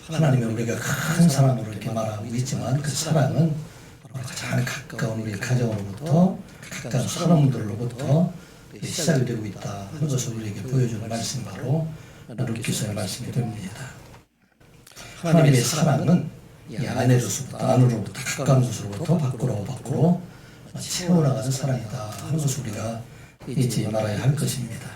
하나님은 우리가 큰 사랑으로 이렇게 말하고 있지만 그 사랑은 가장 가까운 우리 가정으로부터 가까운 사람들로부터 시작이 되고 있다 하는 것을 우리에게 보여주는 말씀이 바로 루키서의 말씀이 됩니다. 하나님의 사랑은 이 안에로부터 안으로부터 가까운 곳으로부터 밖으로 채워나가는 사랑이다 하는 것을 우리가 잊지 말아야 할 것입니다.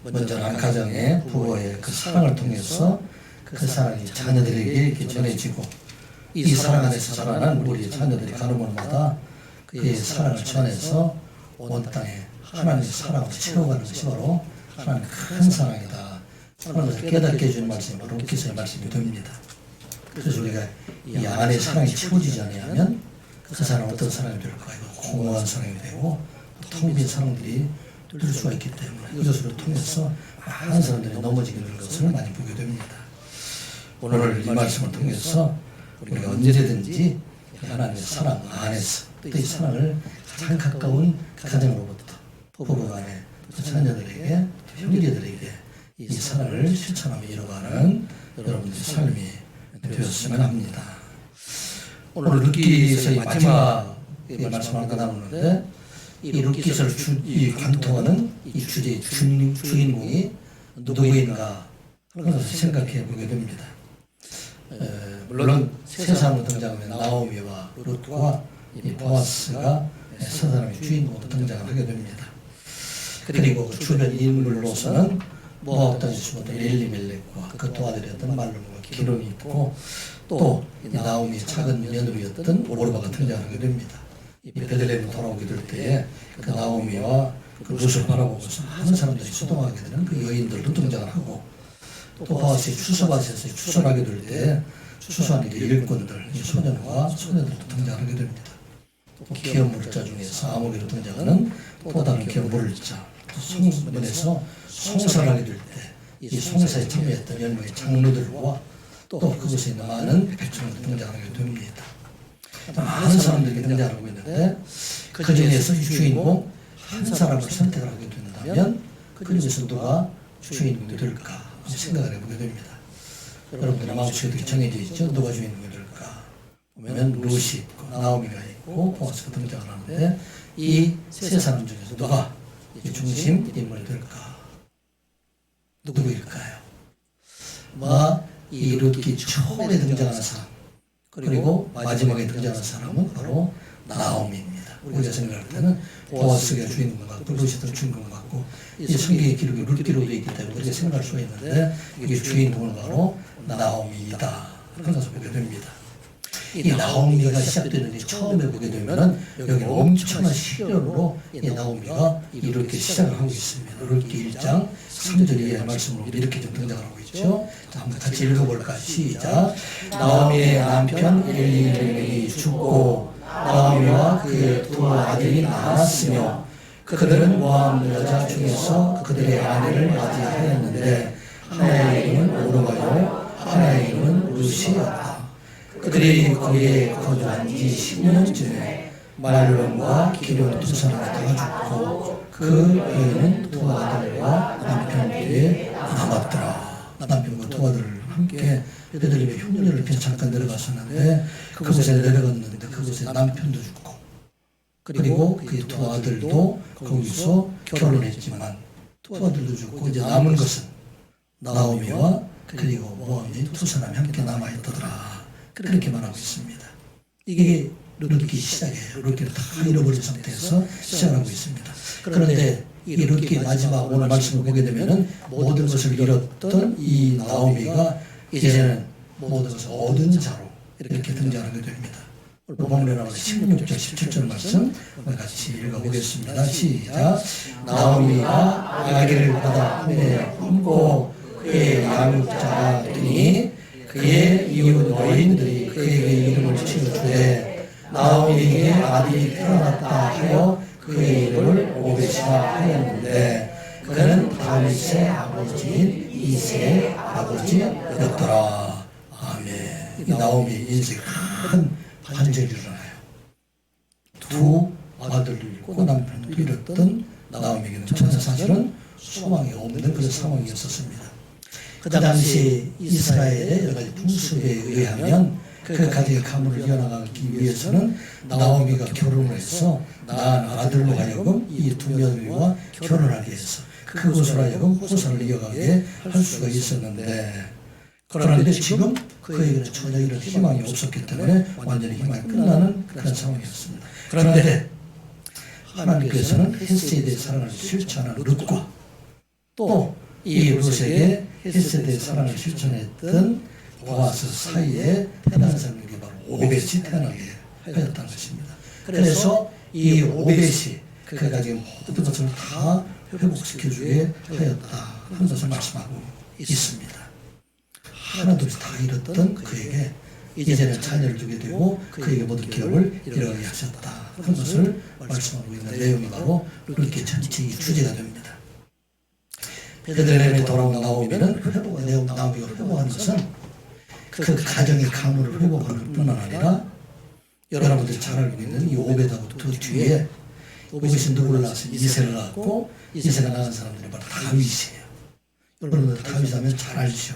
먼저 한 가정의 부모의 그 사랑을 통해서 그 사랑이 자녀들에게 이렇게 전해지고 이 사랑 안에서 자라난 우리 자녀들이 가는 곳마다 그의 사랑을 전해서 온 땅에 하나님의 사랑을 채워가는 것이 바로 하나님의 큰 사랑이다 하는 것을 깨닫게 해주는 말씀이 바로 루키서의 말씀이 됩니다. 그래서 우리가 이 안에 사랑이 채워지지 않으면 그 사랑은 어떤 사랑이 될까요? 공허한 사랑이 되고 텅 빈 사랑들이 될 수가 있기 때문에 이것을 통해서 많은 사람들이 넘어지는 것을 많이 보게 됩니다. 오늘 이 말씀을 통해서 우리가 언제든지 하나님의 사랑 안에서 또 이 사랑을 가장 가까운 가정으로부터 부부 간에 또 자녀들에게 형제들에게 이 사랑을 실천하며 이뤄가는 여러분들의 삶이 되었으면 합니다. 오늘 루키서의 마지막에 말씀을 나누는데 이 루키서를 관통하는 이 주제의 주인공이 누구인가 하는 것을 생각해 보게 됩니다. 물론 세 사람으로 등장하면 나오미와 룻과 이 보아스가 세 사람의 주인공으로 등장을 하게 됩니다. 그리고 주변 인물로서는 모압 땅의 주범 엘리멜렉과 그 두 아들이었던 말론과 기론이 있고 또 나오미의 작은 며느리였던 오르바가 등장하게 됩니다. 이 베들레헴으로 돌아오게 될 때에 그 나오미와 그 룻을 바라보고서 많은 사람들이 수동하게 되는 그 여인들도 등장을 하고 또 보아스의 추수밭에서 추수하게 될 때 추수하는 일꾼들, 소년과 소녀들도 등장하게 됩니다. 또 기업 물자 중에서 아모리로 등장하는 또 다른 기업 물자, 또 성문에서 송사를 하게 될 때 이 송사에 참여했던 연못의 장로들과 또 그곳에 있는 많은 백성들이 등장하게 됩니다. 많은 사람들이 등장하고 있는데 그 중에서 이 주인공 한 사람을 선택을 하게 된다면 그 중에서 누가 주인공이 될까 생각을 해보게 됩니다. 여러분들 마음속에 정해져 있죠? 누가 주인공이 될까? 보면 룻이 있고 나오미가 있고 보아스가 등장을 하는데 이 세 사람 중에서 누가 이 중심 인물이 될까? 누구일까요? 이 룻이 처음에 등장하는 사람 그리고 마지막에 등장하는 사람은 바로 나오미입니다. 우리가 생각할 때는 보아스가 주인공 같고 룻이 더 주인공 같고 이 성경의 기록이 룻기로 되어 있기 때문에 우리가 생각할 수가 있는데 이게 주인공은 바로 나오미이다 하는 것을 보게 됩니다. 이 나오미가 시작되는 게 처음에 보게 되면은 여기 엄청난 시련으로 이 나오미가 이렇게 시작을 하고 있습니다. 룻기 1장 3절 이하의 말씀으로 이렇게 좀 등장을 하고 있죠. 자, 한번 같이 읽어볼까요? 시작. 나오미의 남편 엘리멜렉이 죽고 나오미와 그의 두 아들이 낳았으며 그들은 모압 여자 중에서 그들의 아내를 맞이하였는데 하나의 이름은 오르바요 하나의 이름은 룻이었다. 그들이 거기에 거주한 지 10년쯤에 말론과 기론 두 사람이 다 죽고 그 여인은 두 아들과 남편에게 남았더라. 남편과 두 아들을 함께 베들레헴의 흉년을 펴 잠깐 내려갔었는데 그곳에 내려갔는데 그곳에 남편도 죽고 그리고 그의 두 아들도 거기서 결혼했지만 두 아들도 죽고 이제 남은 것은 나오미와 그리고 모압의 두 사람이 함께 남아있더라. 그렇게 말하고 있습니다. 이게 룻기 시작이에요. 룻기를 다 잃어버린 상태에서 시작하고 있습니다. 그런데 이 룻기 마지막 오늘 말씀을 보게 되면은 모든 것을 잃었던 이 나오미가 이제는 모든 것을 얻은 자로 이렇게 등장하게 됩니다. 본문에 16절 17절 말씀 같이 읽어보겠습니다. 시작. 나오미가 아기를 받아 품에 품고 그의 양육자가 되니 그의 이웃 여인들이 그에게 이름을 지어주되 나오미에게 아들이 태어났다 하여 그의 이름을 오벳이라 하였는데 그는 다윗의 아버지인 이새의 아버지였더라. 아멘. 이 나오미의 인생에 큰 반전이 일어나요. 두 아들을 잃고 남편을 잃었던 나오미에게는 전혀 사실은 소망이 없는 그런 상황이었었습니다. 그 당시 이스라엘의 여러 가지 풍습에 의하면 그 가정의 가문을 이어나가기 위해서는 나오미가 결혼을 해서 낳은 아들로 하여금 이 두 며느리와 결혼하게 해서 그것으로 하여금 호사를 이어가게 할 수가 있었는데, 그런데 지금 그에게는 전혀 이런 희망이 없었기 때문에 완전히 희망이 끝나는 그런 상황이었습니다. 그런데 하나님께서는 헤세드의 사랑을 실천하는 룻과 또 이 룻에게 헤세드의 사랑을 실천했던 보아스 사이에 태어난 사람이 바로 오벳이 태어나게 하였다는 것입니다. 그래서 이 오벳이 그가 지금 모든 것을 다 회복시켜주게 하였다 하는 것을 말씀하고 있습니다. 하나둘 다 잃었던 그에게 이제는 자녀를 주게 되고 그에게 모든 기업을 이루게 하셨다 하는 것을 말씀하고 있는 내용이 바로 룻기 전체의 주제가 됩니다. 베들레헴에 돌아온 나오미는 나오미가 회복하는 것은 그 가정의 가문을 회복하는 뿐만 아니라 여러분들이 잘 알고 있는 이 오벳하고 그 뒤에 오벳이 누구를 낳았어요? 이새를 낳았고 이새를 낳은 사람들이 바로 다윗이에요. 여러분들 다윗 하면 잘 알죠.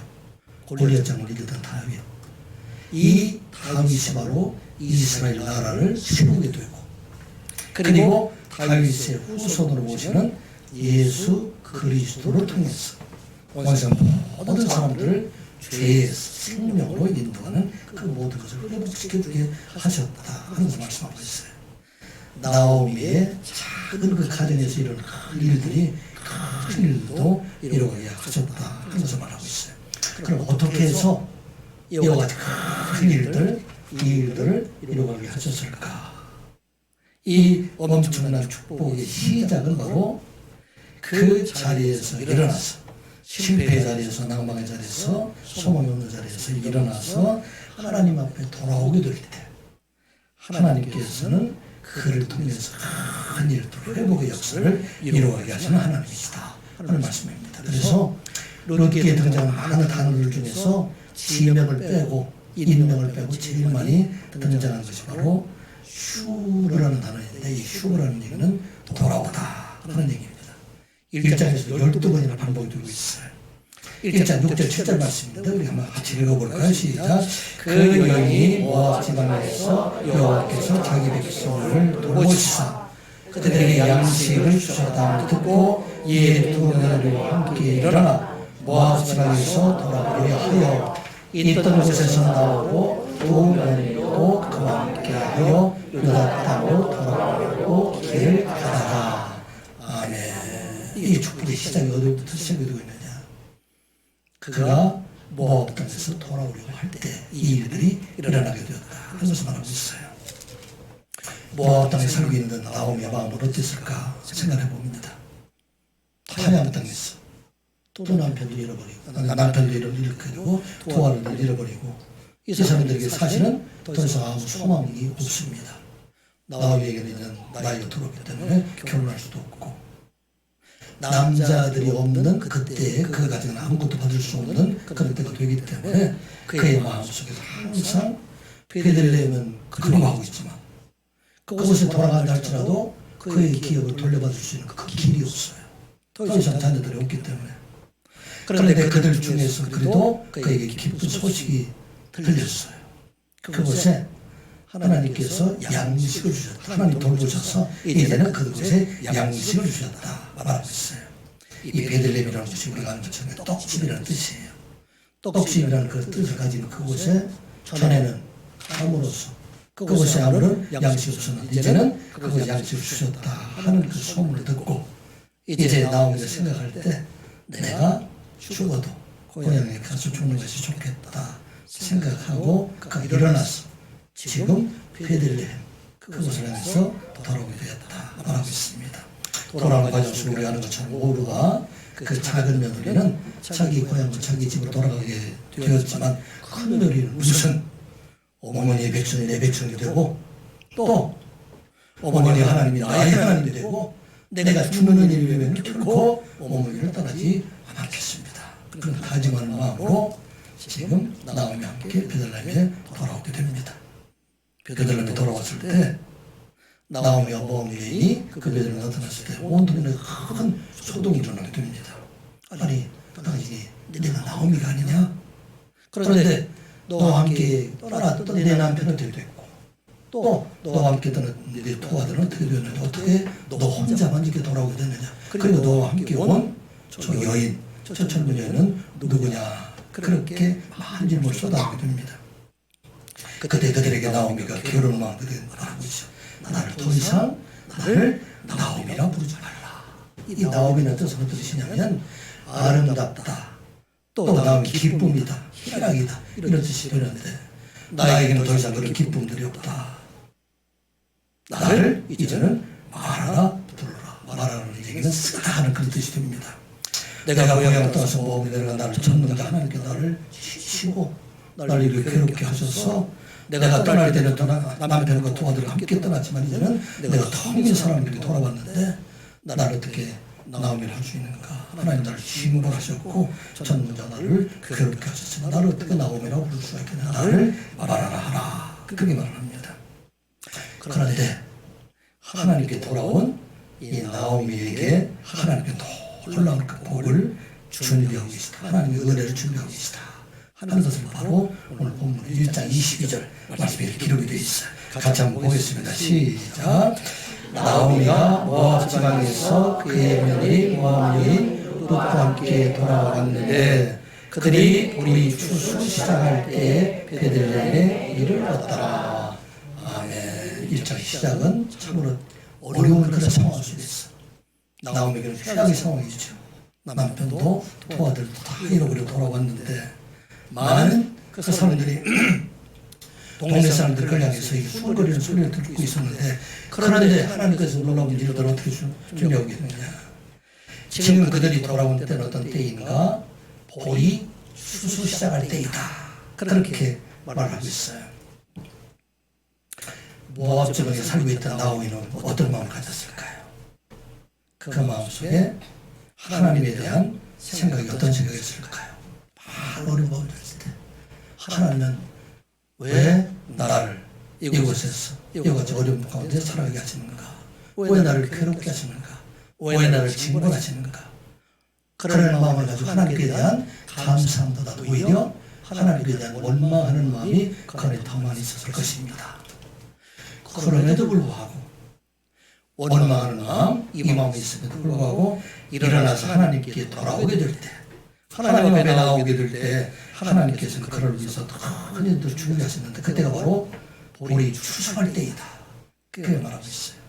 골리앗장을 이겼던 다윗. 이 다윗이 바로 이스라엘 나라를 세우게 되고, 그리고 다윗의 후손으로 오시는 예수 그리스도를 통해서 완전 모든 사람들을 죄의 생명으로 인도하는 그 모든 것을 회복시켜주게 하셨다 하는 것을 말씀하고 있어요. 나오미의 작은 그 가정에서 일어난 일들이 큰 일도 이루게 하셨다 하는 것을 말하고 있어요. 그럼 어떻게 해서 이와 같이 큰 일들, 이 일들을 이루게 하셨을까? 이 엄청난 축복의 시작은 바로 그 자리에서 일어나서, 실패의 자리에서, 낭망의 자리에서, 소망이 없는 자리에서 일어나서 하나님 앞에 돌아오게 될 때 하나님께서는 그를 통해서 큰 일들, 회복의 역사를 이루어가게 하시는 하나님이시다 하는 말씀입니다. 그래서 룻기에 등장하는 많은 단어들 중에서 지명을 빼고 인명을 빼고 제일 많이 등장하는 것이 바로 슈라는 단어인데, 이 슈라는 얘기는 돌아오다 하는 얘기입니다. 1장에서 12번이나 반복이 되고 있어요. 1장 6절 7절 말씀입니다. 우리 한번 같이 읽어볼까요? 시작. 그 여인이 모압 지방에서 여호와께서 자기 백성을 돌보시사 그들에게 양식을 주셨다함을 듣고 이에 두 며느리와 함께 일어나 모압 지방에서 돌아오려 하여 있던 곳에서 나오고 두 며느리도 그와 함께 하여 유다 땅으로 돌아오려고 길을 가다가. 아멘. 이 축복의 시작이 어디부터 시작이 되고 있느냐? 그가 모압 땅에서 돌아오려고 할 때 이 일들이 일어나게 되었다 하는 것을 말하고 있어요. 모압 땅에 살고 있는 나오미의 마음은 어땠을까 생각해 봅니다. 타향 땅에서 또 남편도 잃어버리고, 남편도 잃어버리고, 두 아들도 잃어버리고, 이 사람들에게 사실은 더 이상 아무 소망이 없습니다. 나오미에게는 이제 나이가 들어오기 때문에 결혼할 수도 없고, 남자들이 없는 그때에 그 가정은 아무것도 받을 수 없는 그런 때가 되기 때문에 그의 마음속에서 항상 베들레헴은 그리워하고 있지만 그곳에 돌아간다 할지라도 그의 기업을 돌려받을 수 있는 그 길이 없어요. 더 이상 자녀들이 없기 때문에. 그런데 그들 중에서 그래도 그에게 기쁜 소식이 들렸어요. 그곳에 하나님께서 양식을 주셨다. 하나님 돌보셔서 이제는 그곳에 양식을 주셨다 말하고 있어요. 이 베들레헴이라는 것이 우리가 아는 것처럼 떡집이라는 뜻이에요. 떡집이라는 그 뜻을 가진 그곳에 전에는 함으로써 그곳에 아무런 양식이 없었는데 이제는 그곳에 양식을 주셨다 하는 그 소문을 듣고 이제 나오미가 생각할 때 내가 죽어도 고향에 가서 죽는 것이 좋겠다 생각하고 그가 일어나서 지금 베들레헴 그곳을 향해서 돌아오게 되었다 말하고 있습니다. 돌아오는 과정 속에 우리가 아는 것처럼 오르가 그 작은 며느리는 자기 고향과 자기 집으로 돌아가게 되었지만 큰 며느리는 무슨 어머니의 백성이 내 백성이 되고 또 어머니가 하나님이 나의 하나님이 되고 내가 죽는 일이라면 결코 어머니를 떠나지 않겠습니다. 그런 다짐하는 마음으로 지금 나오미와 함께 베들레헴에 돌아오게 됩니다. 베들레헴에 돌아왔을 때 나오미와 모압 여인이 그 베들레헴에 나타났을 때 온 동네에 큰 소동이 일어나게 됩니다. 아니 당신이 내가 나오미가 아니냐? 그런데 너와 함께 떠났던 내 남편은 어떻게 됐고 또 너와 함께 떠난 내 토아들은 어떻게 되었느냐? 어떻게 너 혼자만 이렇게 돌아오게 됐느냐? 그리고 너와 함께 온 저 여인, 저 젊은 여인은 누구냐? 그렇게 많은 질문을 쏟아내게 됩니다. 그때 그들에게 나오미가 결혼 마음에 말하고 있어. 나를 더 이상 나를 나오미라 부르지 말라. 이 나오미는 뜻은 어떤 뜻이냐면 아름답다, 또 나오미 기쁨이다, 희락이다, 이런 뜻이 되는데 나에게는 더 이상 그런 기쁨들이 없다. 나를 이제는 말하라 부르라. 말하라는 얘기는 쓰라 하는 그런 뜻이 됩니다. 내가 고향을 떠나서 모험에 내가 나를 전능자 하나님께 나를 치시고 나를 이렇게 괴롭게 하셔서 내가 떠날 때는 남편과 도와들과 함께 떠났지만 이제는 내가 텅 빈 사람에게 돌아왔는데 나를 어떻게 나오미를 할 수 있는가? 하나님 나를 징벌하셨고 전능자 나를 괴롭게 하셨으니 나를 어떻게 나오미라고 부를 수가 있겠냐? 나를 말하라 하라. 그렇게 말을 합니다. 그런데 하나님께 돌아온 이 나오미에게 하나님께 놀라운 그 복을 준비하고 계시다. 하나님의 은혜를 준비하고 계시다 하는 것을 바로 오늘 본문 1장 22절 말씀에 기록이 되어 있어요. 같이 한번 보겠습니다. 시작. 나오미가 모압 지방에서 그의 며느리 모압 여인 룻과 함께 돌아왔는데 그들이 보리 추수 시작할 때에 베들레헴에 이를 얻더라. 아멘. 1장 시작은 참으로 어려운 그런 상황 속에 있어. 나오미는 최악의 상황이죠. 남편도 토아들도 다 잃어버리고 돌아왔는데 많은 그 사람들이 동네 사람들 그 향해서 숨거리는 소리를 듣고 있었는데 그런데 하나님께서 놀라운 일들을 어떻게 준비하고 계느냐. 지금 그들이 돌아온 때는 어떤 때인가? 보리 추수 시작할 때이다. 그렇게 말하고 있어요. 모압 지방에 살고 있던 나오미는 어떤 마음을 가졌을까요? 그 마음속에 하나님에 대한 생각이 어떤 생각이었을까요? 바로 어려운 마음을 들었을 때 하나님은 왜 나를 이곳에서 이것같이 어려운 가운데 살아가게 하시는가? 왜 나를 괴롭게 하시는가? 왜 나를 징벌하시는가? 그런 마음을 가지고 하나님께 대한 감사함보다도 오히려 하나님께 대한 원망하는 마음이 그 안에 더 많이 있었을 것입니다. 그럼에도 불구하고 원망하는 마음, 이 마음이 있음에도 불구하고 일어나서 하나님께 돌아오게 될 때, 하나님 앞에 나오게 될 때 하나님께서는 그를 위해서 큰 일들을 준비하셨는데 그때가 바로 보리 추수할 때이다. 그렇게 말하고 있어요.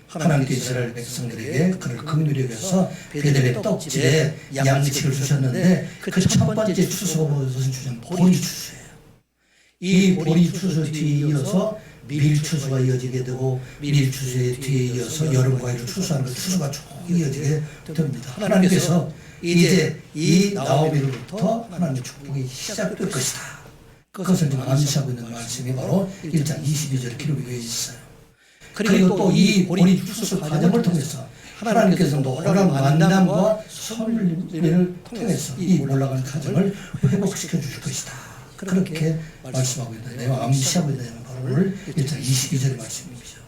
하나님께 이스라엘 백성들에게 그를 긍휼히 여겨서 베들레헴 떡집에 양식을 주셨는데 그 첫 번째 추수가 무엇을 주냐면 보리 추수예요. 이 보리 추수 뒤에 이어서 밀추수가 이어지게 되고 밀추수에 뒤에 이어서 여름 과일을 추수하는 그 추수가 쭉 이어지게 됩니다. 하나님께서 이제 이 나오미로부터 하나님의 축복이 시작될 것이다. 그것을 지금 암시하고 있는 말씀이 바로 1장 22절에 기록이 되어 있어요. 그리고 또 이 보리 추수 과정을 통해서 하나님께서 놀라운 만남과 선물을 통해서 이 올라가는 과정을 회복시켜 주실 것이다. 그렇게 말씀하고 있는데요. 암시하고 있는 바로 오늘 1장 22절의 말씀이죠.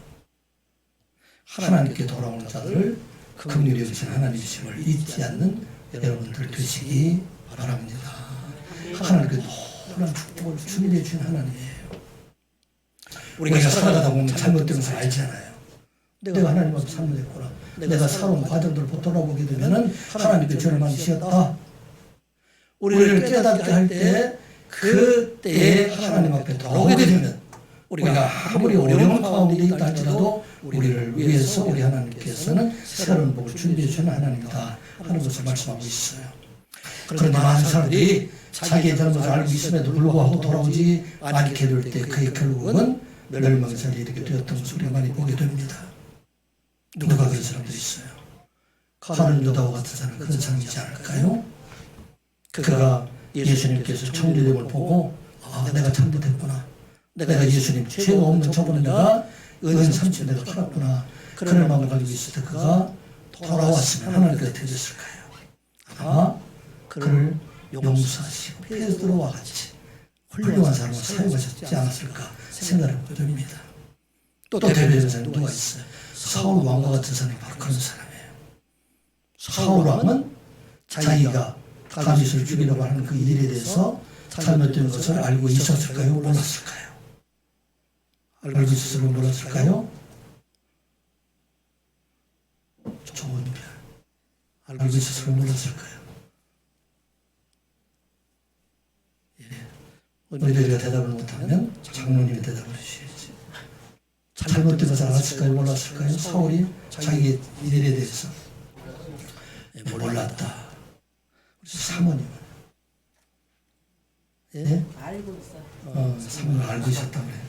하나님께 돌아오는 자들을 긍휼히 여기신 하나님이심을 잊지 않는 여러분들 되시기 바랍니다. 하나님께 놀라운 축복을 준비해 주신 하나님이에요. 우리가 살아가다 보면 잘못된 것을 알잖아요. 내가 하나님 앞에 잘못했구나. 내가 살아온 과정들을 돌아보게 되면 하나님께 죄를 많이 지었다. 우리를 깨닫게 할 때 그때에 하나님 앞에 돌아오게 되면 우리가 아무리 어려운 가운데 있다 할지라도 우리를 위해서 우리 하나님께서는 새로운 복을 준비해 주는 하나님이다 하는 것을 말씀하고 있어요. 그런데 많은 사람들이 자기의 잘못을 알고 있음에도 불구하고 돌아오지 않게 될 때 그의 결국은 멸망을 이르게 되었던 것을 우리가 많이 보게 됩니다. 누가 그런 사람들이 있어요? 가룟 유다와 같은 사람, 그런 사람이지 않을까요? 그가 예수님께서 청지됨을 보고 내가 잘못했구나. 내가 예수님 죄가 없는 저번에 내가 은삼치 내가 팔았구나. 그런 마음을 가지고 있을 때 그가 돌아왔으면 하나님께서 되셨을까요? 아마 그를 용서하시고 베드로와 같이 훌륭한 사람을 사용하셨지 않았을까 생각을 해보게 됩니다. 또 대표되는 사람이 누가 있어요? 사울 왕과 같은 사람이 바로 그런 사람이에요. 사울 왕은 자기가 다윗을 죽이려고 하는 그 일에 대해서 잘못된 것을 알고 있었을까요? 몰랐을까요? 알고 있었을까요? 몰랐을까요? 좋은 별. 알고 있었을까요? 몰랐을까요? 너희들이 대답을 못하면 장로님이 대답을 해주셔야지. 잘못된 것을 알았을까요? 몰랐을까요? 사울이 자기 일에 대해서 몰랐다. 우리 사모님은 알고 있어. 사모님은 알고 있었다고 그래요.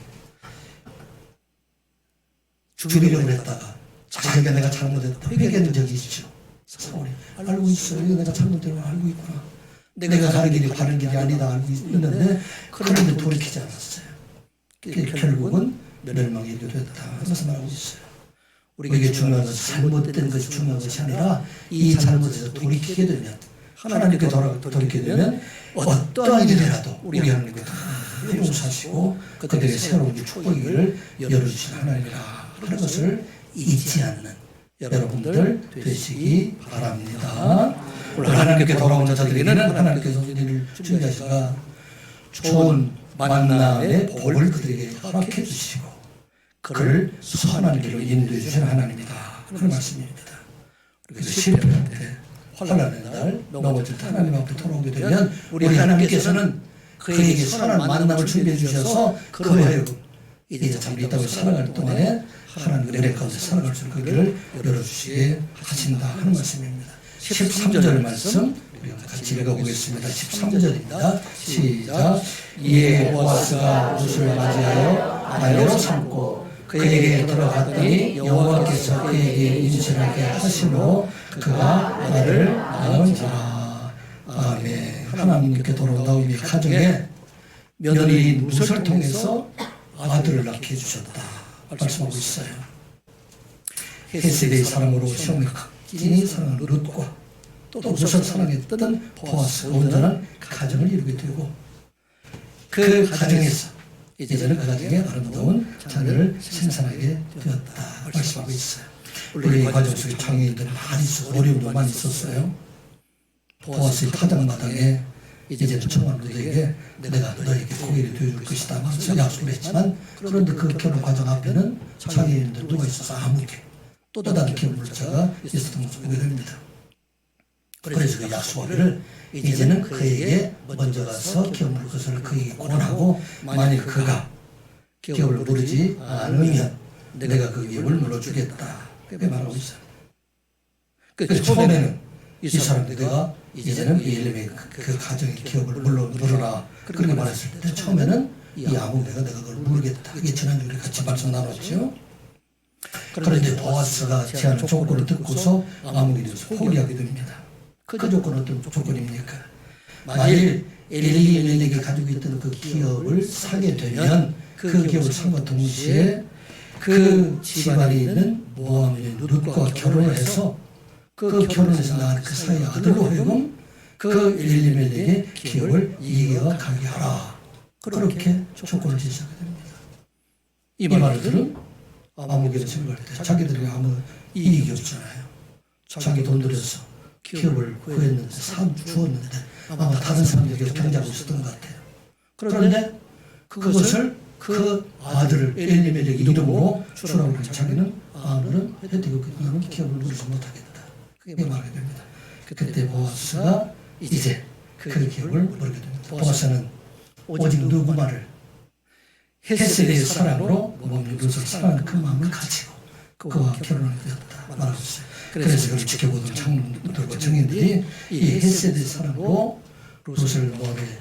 죽이려고 했다가 자기가 내가 잘못했다 회개한 적이 있죠. 사울이 알고 있어요. 이거 내가 잘못된 걸 알고 있구나. 내가 가는 길이 바른 길이 아니다 알고 있는데 그런데 돌이키지 않았어요. 결국은 멸망에 이르렀다 하면서 말하고 있어요. 우리에게 중요한 것은 잘못된 것이 중요한 것이 아니라 이 잘못에서 돌이키게 되면 하나님께 돌이키게 되면 어떠한 일이라도 우리 하나님께 용서하시고 그들에게 새로운 축복을 열어주신 하나님이라 하는 것을 잊지 않는 여러분들 되시기 바랍니다. 오늘 하나님께 돌아오는 자들에게는 하나님께서 우리를 준비하시가 좋은 만남의 복을 그들에게 허락해 주시고 그를 선한 길로 인도해 주신 하나님이다. 그런 말씀입니다. 그래서 실패할 때 환난의 날 넘어질 때 하나님 앞에 돌아오게 되면 우리 하나님께서는 그에게 선한 만남을 준비해 주셔서 그로 하여금 이제 참 있다고 살아갈 동안에 하나님의 은혜 가운데 살아갈 수 있는 그 길을 열어주시게 하신다 하는 말씀입니다. 13절 말씀 우리가 같이 읽어보겠습니다. 13절입니다. 시작. 이에 보아스가 롯을 맞이하여 아내로 삼고 그에게 들어갔더니 여호와께서 그에게 임신하게 하시므로 그가 아들을 낳은지라. 아멘. 하나님께 돌아온 나오미 가정에 며느리인 룻을 통해서 아들을 낳게 해주셨다 말씀하고 있어요. 헤세드의 사랑으로 시험을 각진히 사랑하는 룻과 또 룻을 사랑했던 보아스가 온전한 가정을 이루게 되고 그 가정에서 이제는 그 가정에 아름다운 자녀를 생산하게 되었다 말씀하고 있어요. 우리 이 과정 속에 장애인들이 많이 있었고 어려움도 많이 있었어요. 보아스의 타작마당에 이제는 정말 너에게 내가 너에게 고기를 되어줄 것이다 하면서 약속을 했지만 그런데 그 결혼 과정 앞에는 장애인들 누가 있어서 아무게 또 다른 기업 물자가 있었던 것을 보게 됩니다. 그래서 그 약속을 이제는 그에게 먼저 가서 기업 물 것을 그에게 권하고 만일 그가 기업을 물지 않으면 내가 그 기업을 물어주겠다 그렇게 말하고 있어요. 그래서 처음에는 이 사람들이 내가 이제는 이 엘림의 그 가정의 기업을 물어라 그렇게 말했을 때 처음에는 이 아무개가 내가 그걸 모르겠다. 이게 지난주에 우리 같이 말씀 나눴죠. 그런데 보아스가 제안을 조건을 듣고서 아무개를 포기하게 됩니다. 그 조건은 어떤 조건입니까? 만일 엘리멜렉이 가지고 있던 그 기업을 사게 되면 그 기업을 산과 동시에 그 집안에 있는 모함의 룻과 결혼을 해서 그 결혼해서 낳은 그 사이의 아들로 하여금 그 엘리멜렉의 기업을 이어가게 하라. 그렇게 조건을 제시하게 됩니다. 이 말들은 아무개를 생각할 때 자기들에게 아무 이익이 없잖아요. 자기 돈 들여서 기업을 구했는데 산 주었는데 아마 다른 사람들에게 경쟁하고 있었던 것 같아요. 그런데 그것을 그 아들을 엘리멜렉 이름으로 주라고 하니 자기는 아들은 혜택이 없기 나는 기업을 누리지 못하겠다. 그게 말하게 됩니다. 그때 보아스가 이제 그 기업을 모르게 됩니다. 보아스는 오직 누구만을 헤세드의 사랑으로 몸을 룻을 사랑하는 그 마음을 가지고 그와 결혼하게 되었다 말하고 있어요. 그래서 그걸 지켜보던 장로들과 정인들이 이 헤세드의 사랑으로 룻을 몸에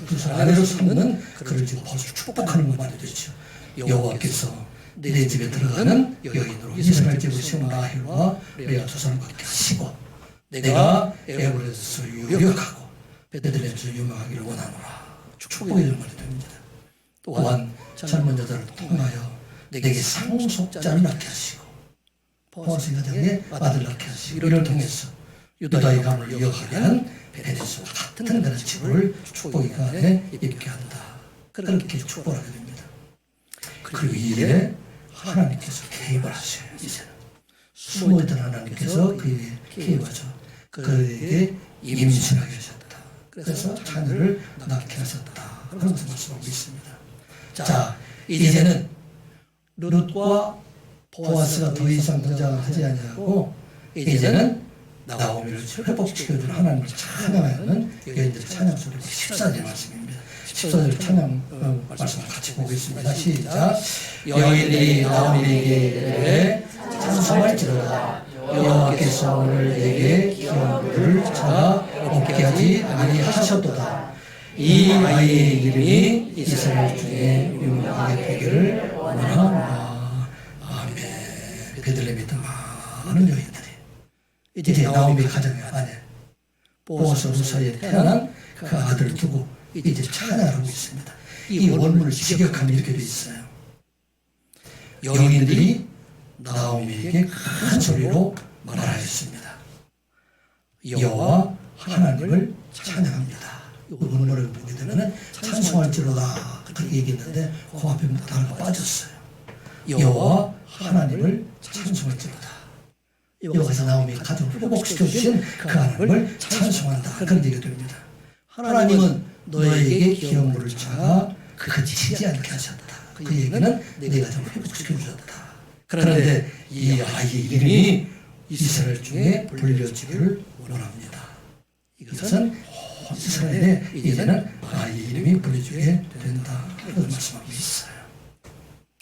룻을 아내로 삼는 그를 지금 벌써 축복하는 것 말이 되죠. 여호와께서 내 집에 들어가는 여인으로 이스라엘 집을 세운 라헬과 레아 두 사람 갖게 하시고 내가 에브레스를 유력하고 베들레헴에서 유명하기를 원하노라. 축복의 말이 됩니다. 또한 젊은 여자를 통하여 내게 상속자를 낳게 하시고 보아스 가정에 아들 낳게 하시고 이를 통해서 유다의 가문을 이어가게 한 베레스와 같은 그런 집을 축복의 가에 입게 한다. 그렇게 축복하게 됩니다. 그리고 이 일에 하나님께서 개입을 하셔요. 이제는 숨어있던 하나님께서 그에게 개입하죠. 그에게 임신하게 하셨다. 그래서 자녀를 낳게 하셨다. 그런 것을 말씀하고 있습니다. 자, 이제는 룻과 보아스가 더 이상 등장하지 아니하고 이제는 나오미를 회복시켜준 하나님을 찬양하는 여인들의 찬양 소리가 14절 말씀입니다. 14절 찬양 말씀을 같이 보겠습니다. 시작. 여인들이 나오미에게 이르되 찬송할지로다. 여호와께서 오늘 내게 귀한 물을 찾아 없게 하지 아니하셨도다. 이 아이의 이름이 이스라엘 중에 유명하게 되기를 원하노라. 아멘. 베들레헴에 있던 많은 여인들이 이제 나오미 가정의 아내 보아스 루사에 태어난 그 아들을 두고 이제 찬양하고 있습니다. 이 원문을 직역하면 이렇게 되어 있어요. 여인들이 나오미에게 큰 소리로 말하였습니다. 여호와 하나님을 찬양합니다. 이 원문을 보게 되면 찬송할지로다 그렇게 얘기했는데 그 앞에 단어가 빠졌어요. 여호와 하나님을 찬송할지로다. 여기서 나오미 가정을 회복시켜주신 그 하나님을 찬송한다. 그런 얘기가 됩니다. 하나님은 너에게 기업 물을 차가 그치지 않게 하셨다. 그 얘기는 내 가정을 회복시켜주셨다. 그런데 이 아이의 이름이 이스라엘 중에 불려지기를 원합니다. 이것은 이스라엘에 이제는 아이의 이름이 불려지게 된다. 그런 말씀하고 있어요.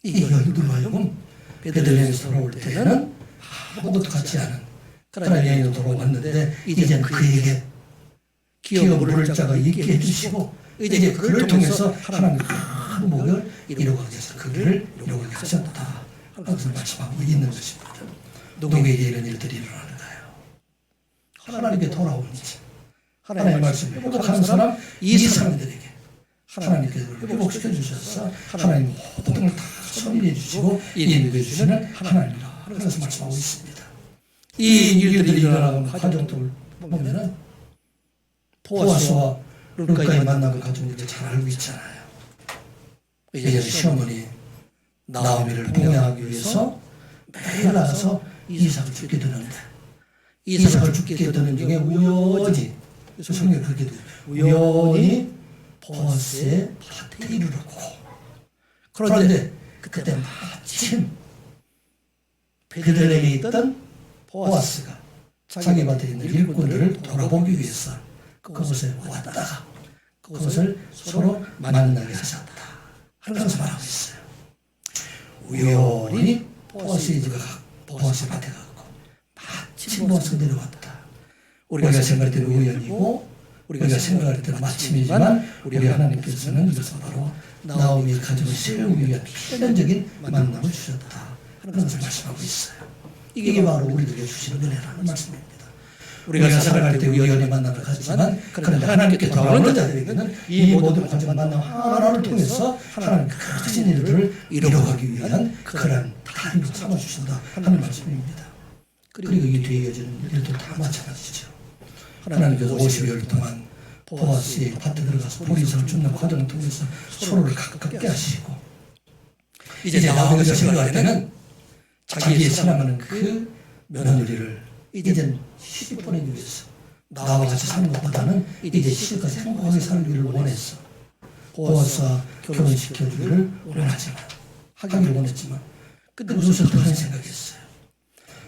이 여인들로 하여금 베들레헴에서 돌아올 때는 아무것도 같지 않은 그런 여인으로 돌아왔는데 이제는 그에게 기업 물을 자가 있게 해주시고 이제 그를 통해서 하나님 큰 복을 이루어가게 해서 그 길을 이루어가게 하셨다. 그것을 말씀하고 있는 것입니다. 누구에게 이런 일들이 일어나는가요? 하나님께 돌아오는 자, 하나님의 말씀을 회복하는 사람, 이 사람들에게 하나님께서 회복시켜 주셔서 하나님 모든 걸 다 선일해 주시고 인도해 주시는 하나님이라. 그래서 말씀하고 있습니다. 이 일들이 일어나는 과정들을 보면은 보아스와 룻과의 만남을 가정들이 잘 알고 있잖아요. 이제 시어머니 나오미를 봉양하기 위해서 매일 나가서 이삭을 죽게 되는데 이삭을 죽게 되는 중에 우연히 성경에 그렇게 돼요. 우연히 보아스의 밭에 이르렀고 그런데 그때 마침 베들레헴에 있던 보아스가 자기 밭에 있는 일꾼들을 돌아보기 위해서 그곳에 왔다가 그것을 서로 만나게 하셨다. 하면서 말하고 있어요. 우연히 보아스의 집에 보아스의 밭에 가고 마침 보아스가 내려왔다. 우리가 생각할 때는 우연이고 우리가 생각할 때는 마침이지만 우리 하나님께서는 이것은 바로 나오미의 가정을 세우기 위한 필연적인 만남을 주셨다. 하는 것을 말씀하고 있어요. 이게 바로 우리들에게 주시는 은혜라는 말씀입니다. 우리가 살아갈 때 우연히 만남을 갖지만 그런데 하나님께 돌아오는 자들에게는 이 모든 과정 만남 하나를 통해서 하나님 크신 일들을 이루어가기 위한 그런 타임을 삼아주신다 하는 말씀입니다. 그리고 이 뒤에 이어지는 일도 다 마찬가지죠. 하나님께서 50여일 동안 보아스의 밭에 들어가서 보리쌀을 줍는 과정을 통해서 서로를 가깝게 하시고 이제 나오미가 생각할 때는 자기의 사랑하는 그 며느리를 이제는 시집 보내기 위해서 나와 같이 사는 것보다는 이제 시집까지 행복하게 살기를 원했어. 보아스와 결혼시켜주기를 원하지만 하기를 원했지만 근데 무슨 그런 생각했어요.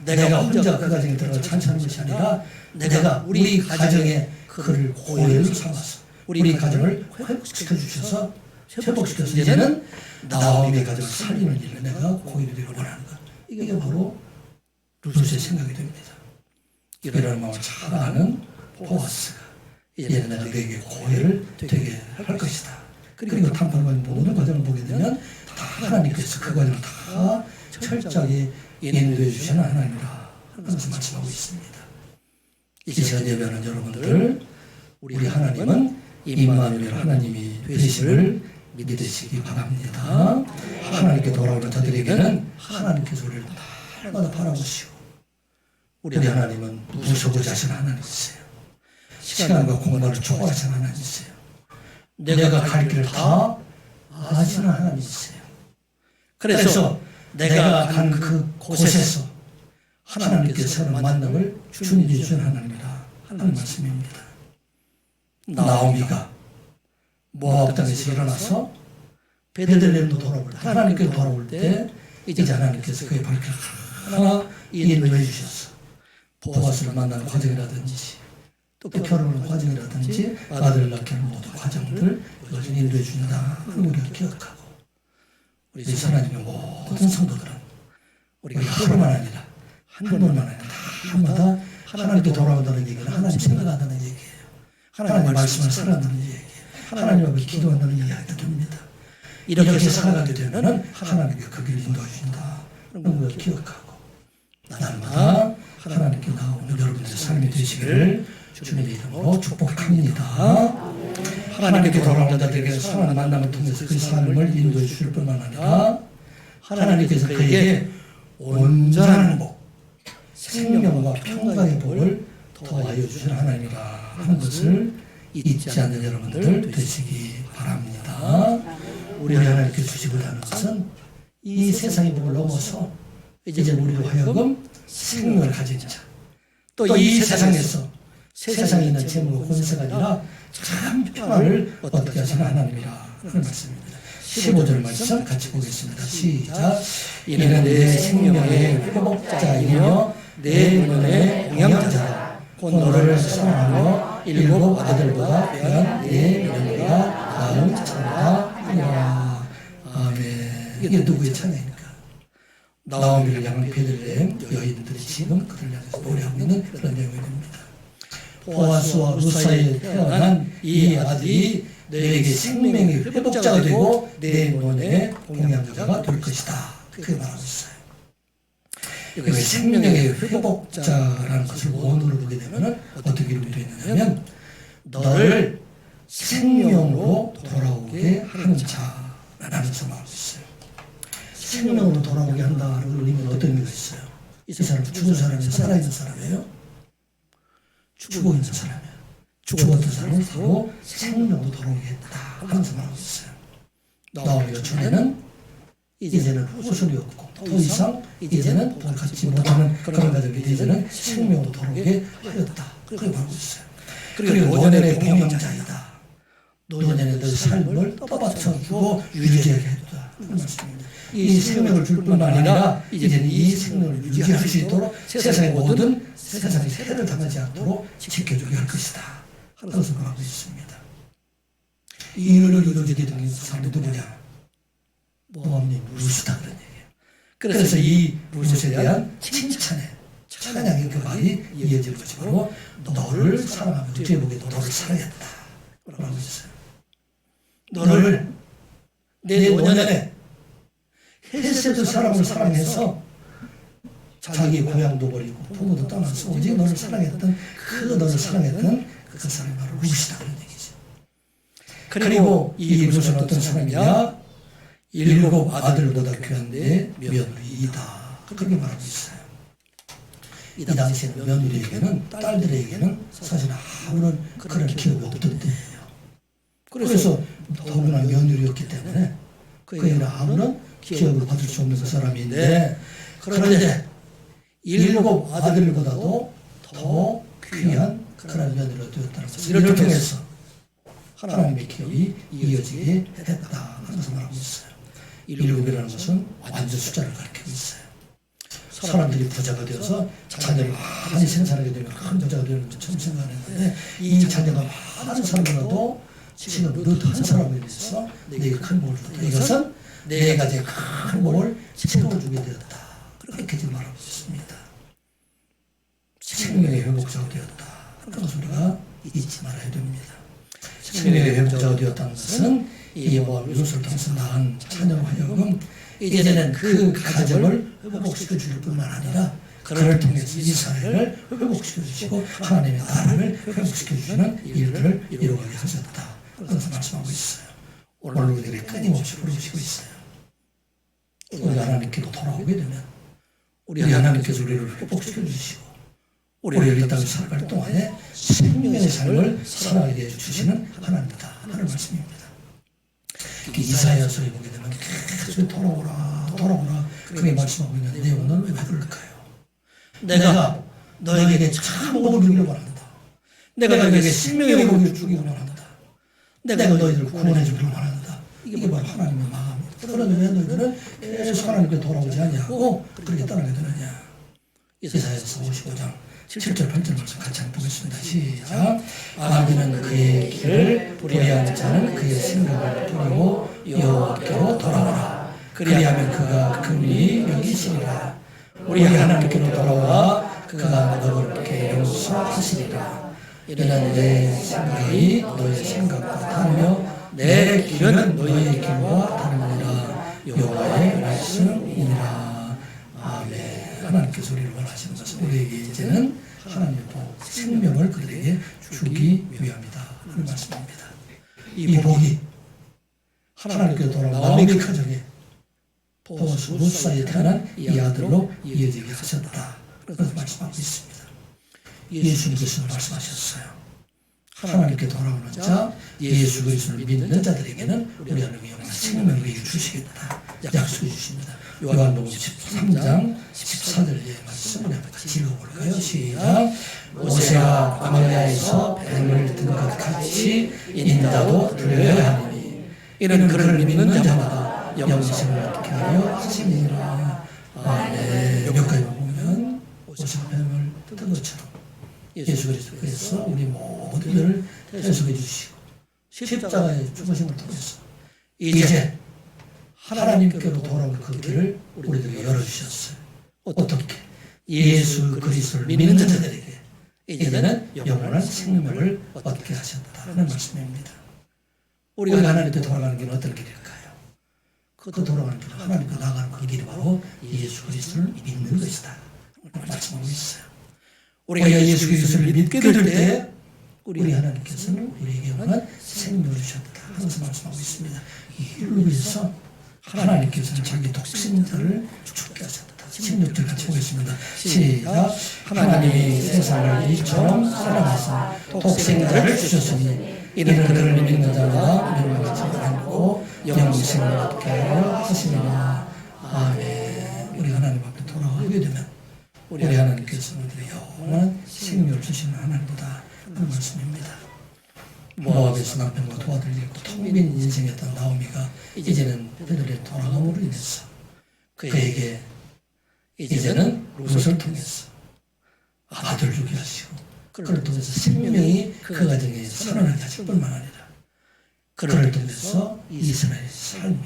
내가 혼자 그 가정에 들어가 잔치하는 것이 아니라 내가 우리 가정에 그를 고해로 삼아서 우리 가정을 회복시켜주셔서 이제는 나오미의 가정을 살리는 일을 내가 고해를 되기를 원하는 것. 이게 바로 룻의 생각이 됩니다. 이런 마음을 잘 아는 보아스가 이제는 너에게 고해를 되게 할 것이다. 그리고 탐판과의 모든 과정을 보게 되면 다 하나님께서 그 과정을 다 철저하게 인도해 주시는 하나님이라 하면서 말씀하고 있습니다. 이 시간 예배하는 여러분들 우리 하나님은 임마누엘 하나님이 되심을 믿으시기 바랍니다. 하나님께 돌아오는 자들에게는 하나님께서 우리를 날마다 바라보시고 우리 하나님은 무소부자신 하나님이세요. 시간과 공간을 초월하신 하나님이세요. 내가 갈 길을 다 아시는 하나님이세요. 그래서 내가 간 그 곳에서 하나님께서 만남을 주님이 주신 하나님이라 하는 말씀입니다. 나오미가 모압 땅에서 일어나서 베들레헴도 돌아올 때, 하나님께로 돌아올 때 이제 하나님께서 그의 발길을 하나 인도해 주셨어. 보아스를 만나는 과정이라든지 또 결혼하는 과정이라든지 아들을 낳게 하는 모든 과정들 그것을 인도해 준다. 그걸 우리가 기억하고 우리 하나님의 모든 성도들은 우리가 하루만 아니라 한 번만 아니라 한마다 하나님께 돌아온다는 얘기는 하나님 생각한다는 얘기예요. 하나님의 말씀을 살아간다는 얘기예요. 하나님 앞에 기도한다는 이야기가 됩니다. 이렇게 살아가게 되면 하나님께 그 길을 인도해 주신다. 그런 걸 기억하고 날마다 하나님께 나오는 여러분들의 삶이 되시기를 주님의 이름으로 축복합니다. 하나님께 돌아오는 자들에게 사랑을 만남을 통해서 그 삶을 인도해 주실 뿐만 아니라 하나님께서 그에게 온전한 행복, 생명과 평강의 복을 더하여 주신 하나님이라 하는 것을 잊지 않는 여러분들 되시기 바랍니다. 우리 하나님께 주시고자 하는 것은 이 세상의 복을 넘어서 이제 우리로 하여금 생명을 가진 자, 또 이 세상에서 세상에 있는 재물과 권세가 아니라 참 평안을 얻게 하시는 하나님이라 그런 말씀입니다. 15절 말씀 같이 보겠습니다. 시작. 이는 내 생명의 회복자이며 내 눈의 공양자라. 곧 너를 사랑하며 일곱 아들보다 귀한 내 며느리가 나은 자라 하니라. 아멘. 이게 누구의 찬양입니까? 나오미를 향한 베들레헴 여인들이 지금 그를 향해서 노래하고 있는 그런 내용이 됩니다. 보아스와 루사에 태어난 이 아들이 너에게 생명의 회복자가 되고 내 눈의 공양자가 될 것이다. 그렇게 말하고 있어요. 그 생명의 회복자라는 것을 원어로 보게 되면 어떻게 이루어져 있느냐면 너를 생명으로 돌아오게 하는 자라는 것을 말하고 있어요. 생명으로 돌아오게 한다는 의미는 어떤 의미가 있어요? 이 사람 죽은 사람이에요? 살아있는 사람이에요? 죽어 있는 사람이에요. 죽었던 사람은 서로 생명으로 돌아오게 했다 하는 것을 말하고 있어요. 나오미가 전에는 이제는 후손이 없고 더 이상 이제는 돈 갖지 못하는 그런 가족이 이제는 생명으로 돌아오게 하였다. 그렇게 말하고 있어요. 그리고 노년의 공양자이다. 노년에 너 삶을 떠받쳐주고 유지하게 했다. 그런 말씀입니다. 이 생명을 줄 뿐만 아니라 이제는 이 생명을 유지할 수 있도록 세상의 모든 세상의 해를 당하지 않도록 지켜주게 할 것이다. 하는 것을 말하고 있습니다. 이 일을 이루어지게 된 사람이 누구냐? 모압님 루스다 그런 얘기예요. 그래서 이 루스에 대한 칭찬의 찬양의 그 말이 이어지는 것이 바로 너를 사랑하며 뒤에 보기에 너를 사랑했다. 라고 있어요. 너를 내 노년에 헤세드 사람을 사랑해서 자기 고향도 버리고 부모도 떠나서 오직 너를 사랑했던 그 사람이 바로 루시다 그런 얘기죠. 그리고 이 루스는 어떤 사람이냐? 일곱 아들보다 귀한 내 며느리이다. 그렇게 말하고 있어요. 이 당시에는 며느리에게는 딸들에게는 사실 아무런 그런 기업이 없던 때예요. 그래서 더구나 며느리였기 때문에 그에게는 아무런 기업을 받을 수 없는 그 사람인데 그런데 일곱 아들보다도 더 귀한 그런 며느리가 되었다는 것을 이를 통해서 하나님의 기업이 이어지게 했다 하는 것을 말하고 있어요. 일곱이라는 것은 완전 숫자를 가리키고 있어요. 사람들이 부자가 되어서 자녀를 많이 생산하게 되면 큰 부자가 되는 것처럼 생각하는데 이 자녀가 많은 사람이라도 지금 너한 사람에 대해서 내게 큰 복을 줬다. 이것은 내가 이제 큰 복을 채워주게 되었다. 그렇게 지금 말하고 있습니다. 생명의 회복자가 되었다. 그것을 우리가 잊지 말아야 됩니다. 생명의 회복자가 되었다는 것은 이 모압 루스를 통해서 낳은 자녀로 하여금 이제는 그 가정을 회복시켜 줄 뿐만 아니라 그를 통해서 이스라엘을 회복시켜 주시고 하나님의 나라를 회복시켜 주시는 일들을 이루어가게 하셨다. 그것을 말씀하고 있어요. 오늘 우리들이 끊임없이 부르시고 있어요. 우리 하나님께로 돌아오게 되면 우리 하나님께서 우리를 회복시켜 주시고 우리를 이 땅에 살아갈 동안에 생명의 삶을 살아가게 해주시는 하나님이다 하는 말씀입니다. 이사야서에 보게 되면 계속 돌아오라 그렇게 말씀하고 있는 내용은 왜 그럴까요? 내가 너에게 참 복을 주기를 원한다. 내가 너에게 생명의 고기를 주기를 원한다. 내가 너희들을 구원해 주기를 원한다. 이게 바로 하나님의 마음입니다. 그런데 왜 너희들은 계속 하나님께 돌아오지 않냐고 그렇게 떠나게 되느냐. 이사야서 55장 7절 8절 말씀 같이 한번 보겠습니다. 시작. 아비는 그의 길을 불의하는 자는 그의 생각을 버리고 여호와께로 돌아오라. 그리하면 그가 긍휼히 여기시리라. 우리 하나님께로 돌아와 그가 너희에게 용서하시리라. 이는 내 생각이 너의 생각과 다르며 내 길은 너의 길과 다르니라. 여호와의 말씀이니라. 아멘. 하나님께서 우리를 원하시는 것은 우리에게 이제는 하나님의 복, 생명을 그들에게 주기 위함이다 하는 말씀입니다. 이 복이 하나님께 돌아온 나오미 가정에 보아스 룻 사이에 태어난 이 아들로 이어지게 하셨다. 그래서 말씀하고 있습니다. 예수님께서 말씀하셨어요. 하나님께 돌아오는 자, 예수 그리스도를 믿는 자들에게는 우리 하나님의 영원한 생명을 주시겠다 약속해 주십니다. 요한복음 13장 14절의 말씀을 같이 읽어볼까요? 시작. 모세가 아말리아에서 뱀을 든 것 같이 인자도 들려야 하니 이는 그를 믿는 자마다 영생을 얻게 하려 하심이니라. 아멘. 여기까지 보면 모세가 뱀을 든 것처럼 예수 그리스도께서 우리 모두를 해석해 주시고 십자가의 죽으심을 통해서 이제 하나님께로 돌아온 그 길을 우리들에게 열어주셨어요. 어떻게? 예수 그리스도를 믿는 자들에게 이제는 영원한 생명을 얻게 하셨다 하는 말씀입니다. 우리가 하나님께 돌아가는 길은 어떤 길일까요? 그 돌아가는 길은 하나님께 나가는 그 길이 바로 예수 그리스도를 믿는 것이다 말씀하고 있어요. 우리가 예수 그리스도를 믿게 될 때 우리 하나님께서는 우리에게 영원한 생명을 주셨다 하면서 말씀하고 있습니다. 이를 위해서 하나님께서는 자기 독생자를 죽게 하셨다. 16절 같이 보겠습니다. 시작. 하나님이 세상을 이처럼 사랑하사 독생자를 주셨으니 이는 그를 믿는 자가 멸망하지 않고 영생을 얻게 하려 하시니라. 아멘. 우리 하나님 앞에 돌아가게 되면 우리 하나님께서는 우리의 영원한 생명을 주시는 하나님이다 하는 말씀입니다. 모압에서 남편과 도와드리고 텅 빈 인생이었던 나오미가 이제는 베들레헴 돌아감으로 인해서 그에게 이제는 룻을 통해서 아들을 주게 하시고 그를 통해서 생명이 그 가정에 살아나게 하실 뿐만 아니라 그를 통해서 이스라엘의 삶이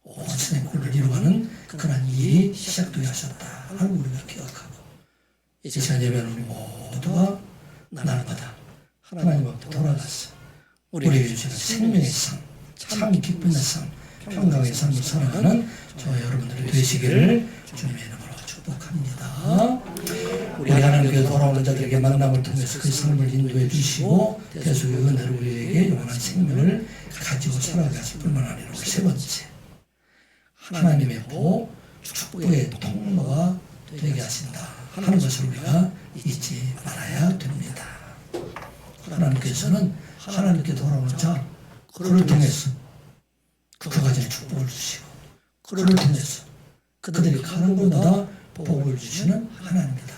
온 세상의 꼴을 이루어가는 그런 일이 시작되게 하셨다 하는 우리가 기억하고 이 시간 예배는 우리 모두가 날마다 하나님 앞에 돌아가서 우리에게 주시는 생명의 삶, 참 기쁨의 삶, 평강의 삶을 살아가는 저와 여러분들이 되시기를 주님의 이름으로 축복합니다. 우리 하나님께 돌아오는 자들에게 만남을 통해서 그 삶을 인도해 주시고 대수의 은혜를 우리에게 영원한 생명을 가지고 살아가게 하실 뿐만 아니라 세 번째 하나님의 복, 축복의 통로가 되게 하신다 하는 것을 우리가 잊지 말아야 됩니다. 하나님께서는 하나님께 돌아오는 자 그를 통해서 그 가정에 축복을 주시고 그를 통해서 그들이 가는 곳마다 복을 주시는 하나님이다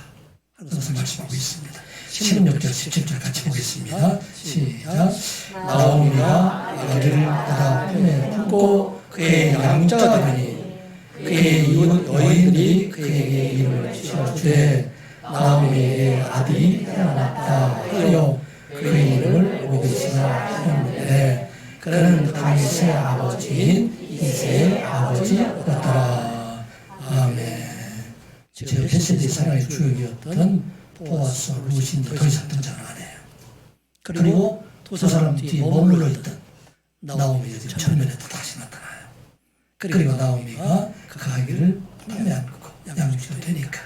그래서 말씀하고 있습니다. 16절 17절 같이 보겠습니다. 시작. 나오미가 아들을 낳아 품에 품고 그의 양자가 되니 그의 이웃 여인들이 그에게 이름을 지어주되 나오미의 아들이 태어났다 하여 그의 이름을 오벳이라 하였는데 그는 다윗의 아버지인 이새의 아버지였더라. 아멘. 제 헤세드 사랑의 주역이었던 보아스 룻인데 더 이상 등장을 안 해요. 그리고 두 사람 뒤에 머물러 있던 나오미가 지금 전면에 또 다시 나타나요. 그리고 나오미가 그 아기를 품에 안고 양육시가 되니까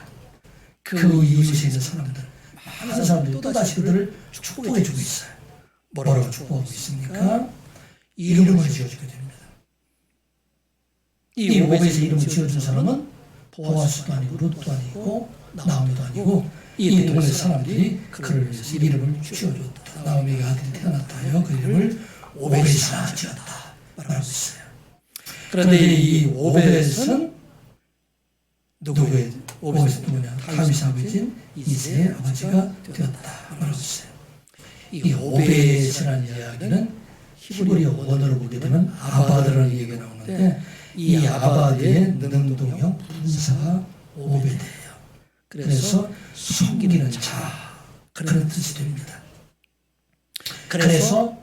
그 이웃에 있는 사람들 많은 사람들이 또다시 그들을 축복해 주고 있어요. 뭐라고 축복하고 있습니까? 이름을 지어주게 됩니다. 이 오벳의 이름을 지어준 사람은 보아스도 아니고 룻도 아니고 나오미도 아니고 이 동네 사람들이 그를 위해서 이름을 지어줬다. 나오미가 아들이 태어났다 하여 그 이름을 오벳이라 지었다 말하고 있어요. 그런데 이 오벳은 누구의 오벳은 누구냐? 다윗의 아버지인 이새의 아버지가 되었다 말하고 있어요. 이 오벳이라는 이야기는 히브리어 원어로 보게 되면 아바드라는 얘기가 나오는데 이 아바드의 능동형 분사가 오벳이에요. 그래서 숨기는 자 그런 뜻이 됩니다. 그래서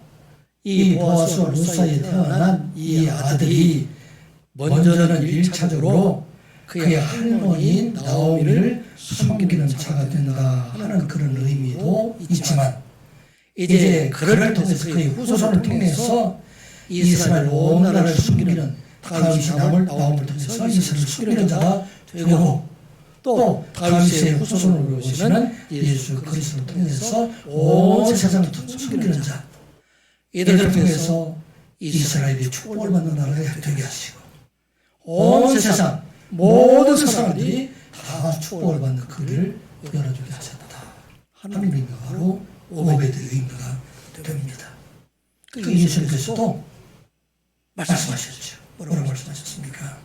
이 보아스와 룻 사이에 태어난 이 아들이 먼저는 1차적으로 그의 할머니인 나오미를 섬기는 자가 된다 하는 그런 의미도 있지만 이제 그를 통해서 그의 후손을 통해서 이스라엘 온 나라를 섬기는 다윗이 나옴을 통해서 이스라엘을 섬기는 자가 되고 또 다윗의 후손으로 오시는 예수 그리스도를 통해서 온 세상을 섬기는 자 이들을 통해서 이스라엘이 축복을 받는 나라가 되게 하시고 온 세상 모든 사람들이 다 축복을 받는 그 길을 열어주게 하셨다 하는 의미가 바로 오벳의 의미가 됩니다. 그 예수님께서도 말씀하셨죠. 뭐라고 말씀하셨습니까?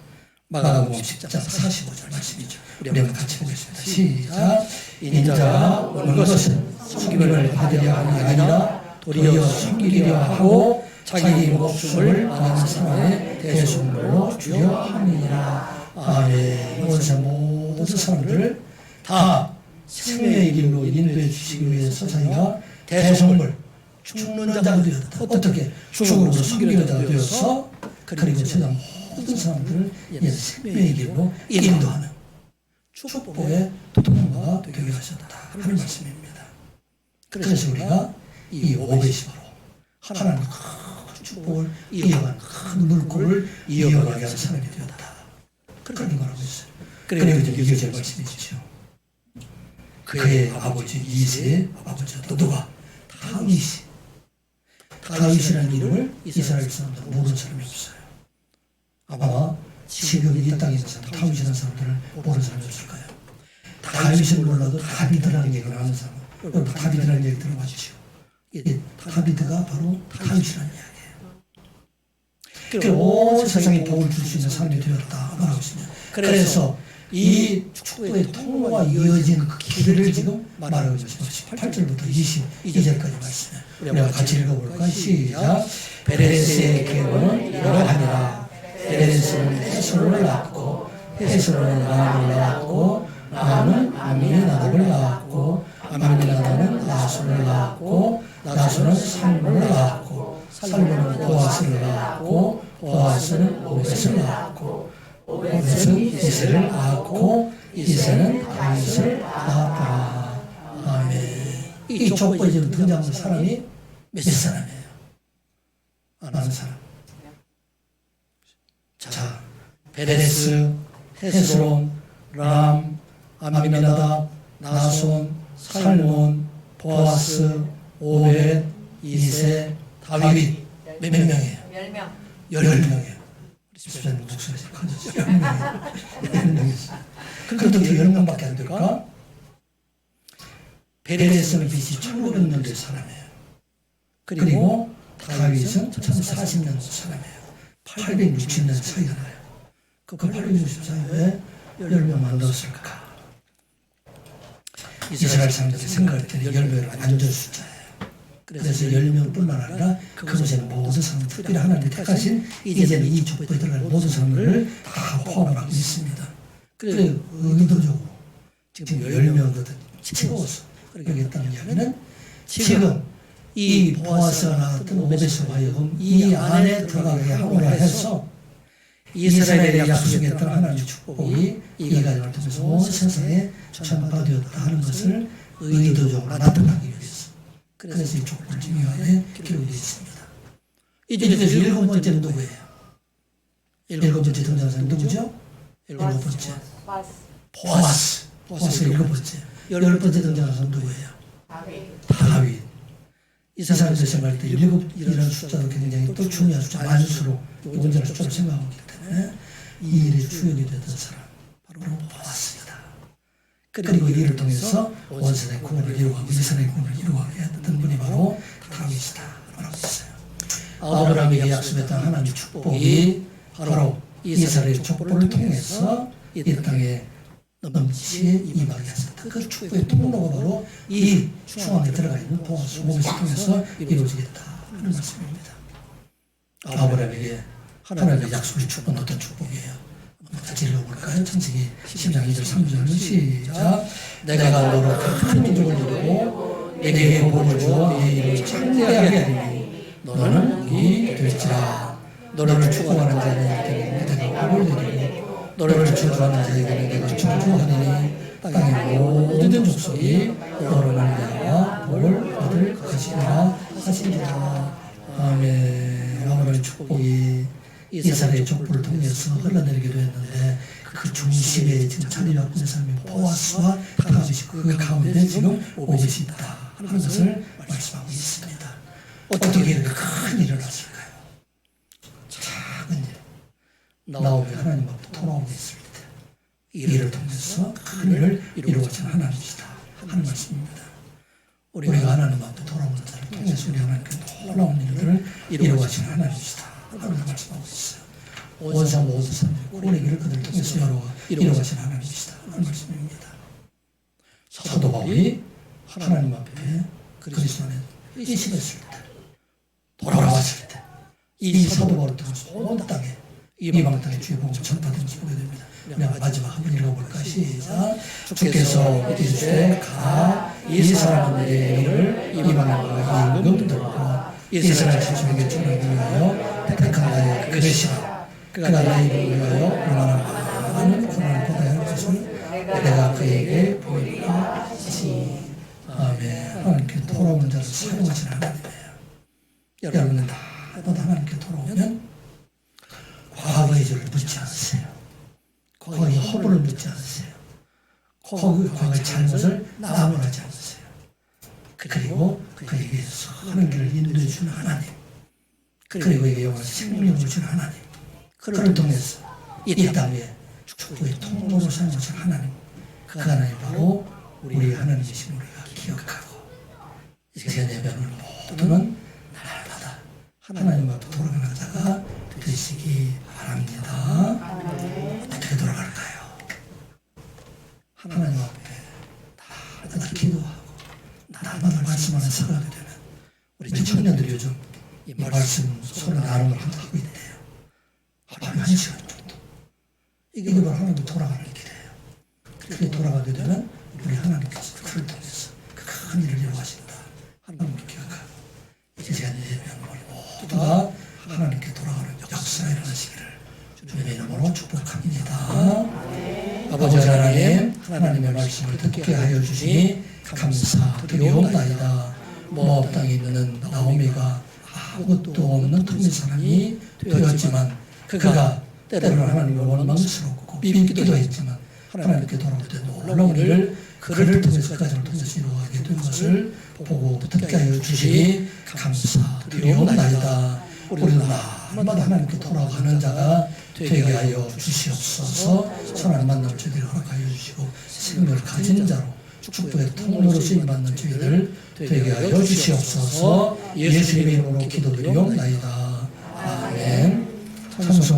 마가복음 10장 45절 말씀이죠. 우리 한번 같이 보겠습니다. 시작. 인자가 오는 것은 섬김을 받으려 함이 아니라 도리어 섬기려 하고 자기 목숨을 많은 사람의 대속물로 주려 함이니라. 아멘. 모든 사람들을 다 생명의 길로 인도해 주시기 위해서 자기가 대속물 죽는 자가 되었다. 어떻게? 죽음으로 섬기는 자가 되어서 그리고 세상 모든 사람들을 생명의 길로 인도하는 축복의 통로가 되게 하셨다 하는 말씀입니다. 그래서 우리가 이 오벳이 바로 하나님의 큰 축복을 이어가는 큰 물꼬를 이어가게 하는 사람이 되었다. 그런 말하고 있어요. 그리고 이제 이게 제 말씀이시죠. 그의 아버지 이세의 아버지도 누가? 다윗이라는 이름을 이스라엘 사람들 모르는 사람이 없어요. 아마 지금 이 땅에 있는 사람 다윗이라는 사람들을 모르는 사람이 없을까요? 다윗을 몰라도 다비드라는 얘기를 아는 사람 여러분 다비드라는 얘기 들어봤죠? 다비드가 바로 다윗이라는 이야기예요. 온 세상에 복을 줄 수 있는 사람이 되었다 말하고 있습니다. 그래서 이 축복의 통로가 이어진 그 길을 지금 말하고 있습니다. 18절부터 22절까지 말씀이에요. 우리가 같이 읽어볼까요? 시작. 베레스의 계보는 이러하니라. 베레스는 헤스론을 낳았고 헤스론은 라암을 낳았고 라암은 아미나답을 낳았고 아미나답은 나손을 낳았고 나손은 살몬을 낳았고 살몬은 보아스를 낳았고 보아스는 오벳을 낳았고 오벳은 이새를 낳았고 이새는 다윗을 낳았다. 아멘. 이 족보에 지금 등장하는 사람이 몇 사람이에요? 아는 사람. 자, 베레스, 헤스론, 람, 아미나답, 나손, 살몬, 보아스, 오벳, 이새, 다윗 몇 명이에요? 10명. 10명이에요. 집사님 목소리가 커졌어요. 10명이었어요. 그런데 어떻게 10명밖에 안 될까? 베레스는 BC 1900년대 사람이에요. 그리고 다윗은 1040년대 사람이에요. 860년 사이가 나요. 그 860년 사이에 10명 만들었을까? 이스라엘 사람들이 생각할 때는 10명은 안전 숫자예요. 그래서 10명뿐만 아니라 그곳에는 모든 사람들, 특별히 하나님이 택하신 이제는 이 족보에 들어갈 모든 사람들을 다 포함하고 있습니다. 그래서 의도적으로 지금 10명거든 채워서 그렇게 했다는 이야기는 지금 이 보아스가 나왔던 오벳을 하여금 이 안에 들어가게 함으로 해서 이스라엘의 약속했던 하나님의 축복이 이 가정을 통해서 온 세상에 전파되었다 하는 것을 의도적으로 나타나기 위해서 그래서 이 족보를 중요하게 기록되어 있습니다. 이 중에서 7번째는 누구예요? 7번째 등장하는 사람이 누구죠? 7번째 보아스. 보아스 7번째. 10번째 등장하는 사람은 누구예요? 다윗. 이 사람들 생각할 때 7이라는 숫자도 굉장히 또 중요한 숫자, 만수로 문제는 숫자로 생각하기 때문에 이 일에 주역이 되던 사람 바로 보아스입니다. 그리고 이를 통해서 온 세상의 구원을 이루어가고 이스라엘의 구원을 이루어가게 했던 분이 바로 다윗이다 라고 했어요. 아브라함에게 약속했던 하나님의 축복이 바로 이스라엘의 족보를 통해서 이 땅에 넘치게 임하게 하셨다. 그 축복의 통로가 바로 이 중앙에 들어가 있는 보아스 몸에서 통해서 이루어지겠다 하는 말씀입니다. 아브라함에게 하나님의 약속의 축복은 어떤 축복이에요? 같이 읽어볼까요? 창세기 10장 2절 3절은 시작. 내가 너로 큰 민족을 이루고 내게 복을 주어 네 이름을 창대하게 하리니 너는 복이 될지라. 너를 축복하는 자에게는 내가 복을 내리고 너를 저주하는 자에게는 내가 저주하리니 땅의 모든 족속이 너로 말미암아 복을 얻을 것이라 하시리라. 아멘. 아브라함의 축복이 이스라엘의 족보를 통해서 흘러내리게 되었는데 그 중심에 지금 자리 잡고 있는 사람이 보아스와 다윗이고 그 가운데 지금 오벳이 있다 하는 것을 말씀하고 있습니다. 어떻게 이렇게 큰 일을 하실까요? 작은 일. 나오미 하나님 앞에 돌아오고 있을 때 이 일을 통해서 큰 일을 이루어가시는 하나님이시다 하는 말씀입니다. 우리가 하나님 앞에 돌아오는 자를 통해서 우리 하나님께 놀라운 일들을 이루어가시는 하나님이시다 하는 말씀하고 있어요. 원상 모두산 고레기를 그들을 통해서 이루어가시는 하나님이시다 하는 말씀입니다. 사도 바울이 하나님 앞에 그리스도 안에 이식했을 때 돌아왔을 때 이 사도 바울을 통해서 온 땅에 이방 땅에 주의 복음을 전파되는 것을 보게 됩니다. 우리가 마지막 한번 읽어볼까? 시작. 주께서 이르시되 가 이 사람들의 일을 이방인과 임금 들고 이스라엘 자손에게 전하기 위하여 택한 나의 그릇이라. 그가 나의 이름을 위하여 얼마나 많은 고난을 받아야 할 것을 내가 그에게 보이리라 하시. 아멘. 하나님께 돌아오는 자를 사용하시는 하나님이에요. 여러분은 다 하나님께 돌아오면 과거의 죄를 묻지 않으세요. 과거의 허물을 묻지 않으세요. 과거의 잘못을 나무라지 않으세요. 그리고 그에게 선한 길을 인도해 주는 하나님, 그리고 그에게 영원한 생명을 주는 하나님, 그를 통해서 이 땅에 축복의 통로로 사용하시는 하나님, 그 하나님 바로 우리 하나님이신 우리가 기억하고 이 시간 예배를 모두는 날마다 하나님 앞에 돌아가는 자가 되시기 바랍니다. 어떻게 돌아갈까요? 하나님 앞에 날마다 기도하고 날마다 말씀 안에 살아가게 되면 우리 청년들이 요즘 이 말씀 서로 나눔을 하고 있대요. 하루에 1시간 정도. 이게 바로 하나님께 돌아가는 길이에요. 그렇게 돌아가게 되면 우리 하나님께서 그를 통해서 큰 일을 이루어가신다. 하나님을 기억하고 이 시간 예배하는 우리 모두가 하나님께 돌아가는 역사가 일어나시기를 주님의 이름으로 축복합니다. 아버지 하나님, 하나님의 말씀을 듣게 하여 주시니 감사드리옵나이다. 모압 땅에 있는 나오미가 아무것도 없는 통일 사람이 되었지만 그가 때로는 하나님을 원망스럽고 밉기도 했지만 하나님께 돌아올 때 놀라운 일을 그를 통해서 그 가정을 통해서 이루어가게 된 것을 보고 듣게 하여 주시니 감사드리옵나이다. 우리는 날마다 하나님께 돌아가는 자가 되게 하여 주시옵소서. 선한 만남을 저희들이 허락하여 주시고 생명을 가진 자로 축복의 통로로 쓰임받는 저희들 되게 하여 주시옵소서. 예수님의 이름으로 기도드리옵나이다. 아멘. 찬송